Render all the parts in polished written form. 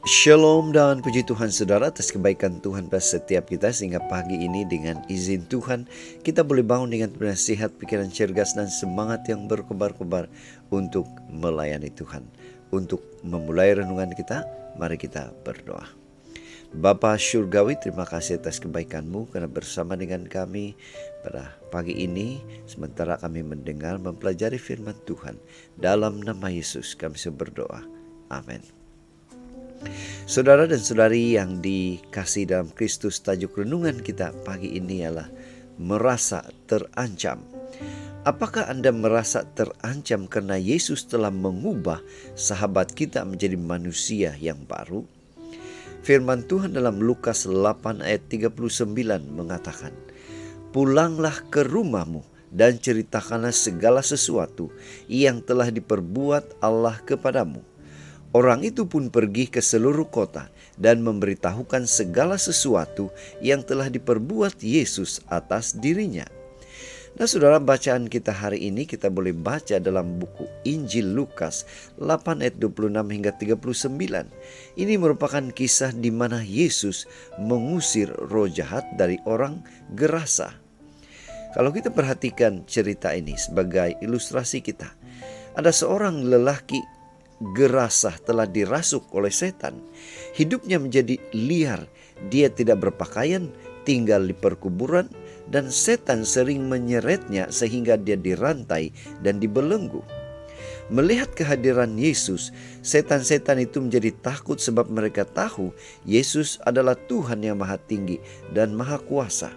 Shalom dan puji Tuhan saudara atas kebaikan Tuhan pada setiap kita, sehingga pagi ini dengan izin Tuhan kita boleh bangun dengan nasihat, pikiran cergas dan semangat yang berkobar-kobar untuk melayani Tuhan. Untuk memulai renungan kita, mari kita berdoa. Bapa Syurgawi, terima kasih atas kebaikan-Mu karena bersama dengan kami pada pagi ini, sementara kami mendengar mempelajari firman Tuhan. Dalam nama Yesus kami berdoa. Amin. Saudara dan saudari yang dikasihi dalam Kristus, tajuk renungan kita pagi ini ialah merasa terancam. Apakah Anda merasa terancam karena Yesus telah mengubah sahabat kita menjadi manusia yang baru? Firman Tuhan dalam Lukas 8 ayat 39 mengatakan, "Pulanglah ke rumahmu dan ceritakanlah segala sesuatu yang telah diperbuat Allah kepadamu." Orang itu pun pergi ke seluruh kota dan memberitahukan segala sesuatu yang telah diperbuat Yesus atas dirinya. Nah saudara, bacaan kita hari ini kita boleh baca dalam buku Injil Lukas 8 ayat 26 hingga 39. Ini merupakan kisah di mana Yesus mengusir roh jahat dari orang Gerasa. Kalau kita perhatikan cerita ini sebagai ilustrasi kita, ada seorang lelaki Gerasa telah dirasuk oleh setan. Hidupnya menjadi liar, dia tidak berpakaian, tinggal di perkuburan, dan setan sering menyeretnya sehingga dia dirantai dan dibelenggu. Melihat kehadiran Yesus, setan-setan itu menjadi takut sebab mereka tahu Yesus adalah Tuhan yang Maha Tinggi dan Maha Kuasa.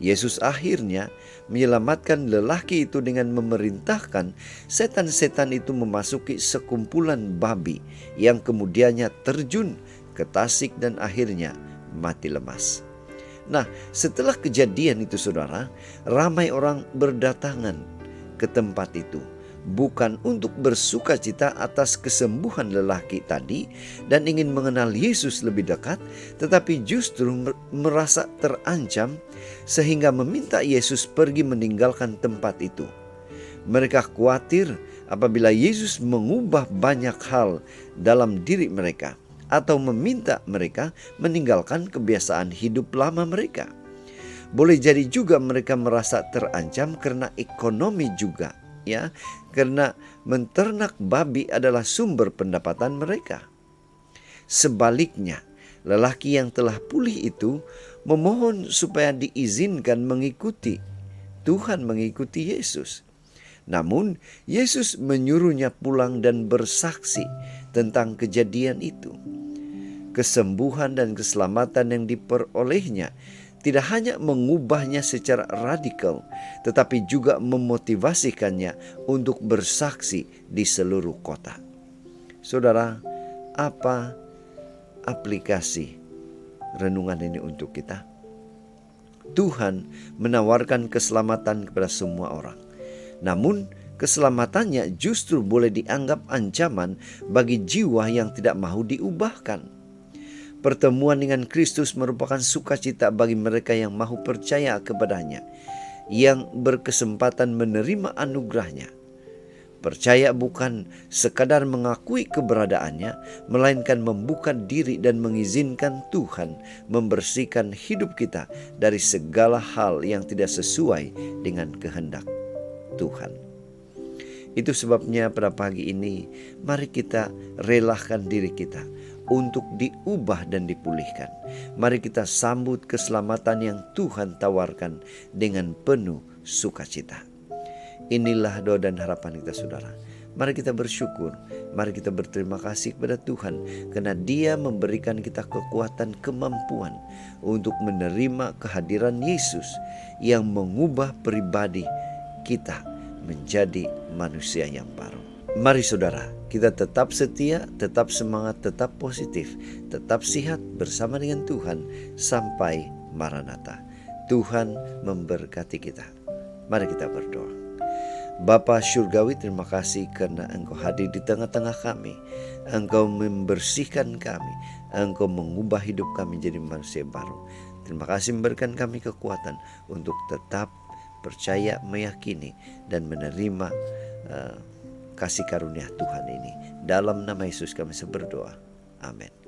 Yesus akhirnya menyelamatkan lelaki itu dengan memerintahkan setan-setan itu memasuki sekumpulan babi yang kemudiannya terjun ke tasik dan akhirnya mati lemas. Nah, setelah kejadian itu saudara, ramai orang berdatangan ke tempat itu. Bukan untuk bersuka cita atas kesembuhan lelaki tadi dan ingin mengenal Yesus lebih dekat, tetapi justru merasa terancam sehingga meminta Yesus pergi meninggalkan tempat itu. Mereka khawatir apabila Yesus mengubah banyak hal dalam diri mereka atau meminta mereka meninggalkan kebiasaan hidup lama mereka. Boleh jadi juga mereka merasa terancam karena ekonomi juga, ya, karena menternak babi adalah sumber pendapatan mereka. Sebaliknya, lelaki yang telah pulih itu memohon supaya diizinkan mengikuti Tuhan, mengikuti Yesus. Namun, Yesus menyuruhnya pulang dan bersaksi tentang kejadian itu. Kesembuhan dan keselamatan yang diperolehnya tidak hanya mengubahnya secara radikal, tetapi juga memotivasikannya untuk bersaksi di seluruh kota. Saudara, apa aplikasi renungan ini untuk kita? Tuhan menawarkan keselamatan kepada semua orang. Namun, keselamatannya justru boleh dianggap ancaman bagi jiwa yang tidak mau diubahkan. Pertemuan dengan Kristus merupakan sukacita bagi mereka yang mahu percaya kepadanya, yang berkesempatan menerima anugerahnya. Percaya bukan sekadar mengakui keberadaannya, melainkan membuka diri dan mengizinkan Tuhan membersihkan hidup kita dari segala hal yang tidak sesuai dengan kehendak Tuhan. Itu sebabnya pada pagi ini, mari kita relakan diri kita untuk diubah dan dipulihkan. Mari kita sambut keselamatan yang Tuhan tawarkan dengan penuh sukacita. Inilah doa dan harapan kita saudara. Mari kita bersyukur, mari kita berterima kasih kepada Tuhan karena Dia memberikan kita kekuatan, kemampuan untuk menerima kehadiran Yesus yang mengubah pribadi kita menjadi manusia yang baru. Mari saudara, kita tetap setia, tetap semangat, tetap positif, tetap sehat bersama dengan Tuhan sampai Maranatha. Tuhan memberkati kita. Mari kita berdoa. Bapa Syurgawi, terima kasih karena Engkau hadir di tengah-tengah kami. Engkau membersihkan kami. Engkau mengubah hidup kami menjadi manusia baru. Terima kasih memberikan kami kekuatan untuk tetap percaya, meyakini, dan menerima kasih karunia Tuhan ini. Dalam nama Yesus kami berdoa. Amin.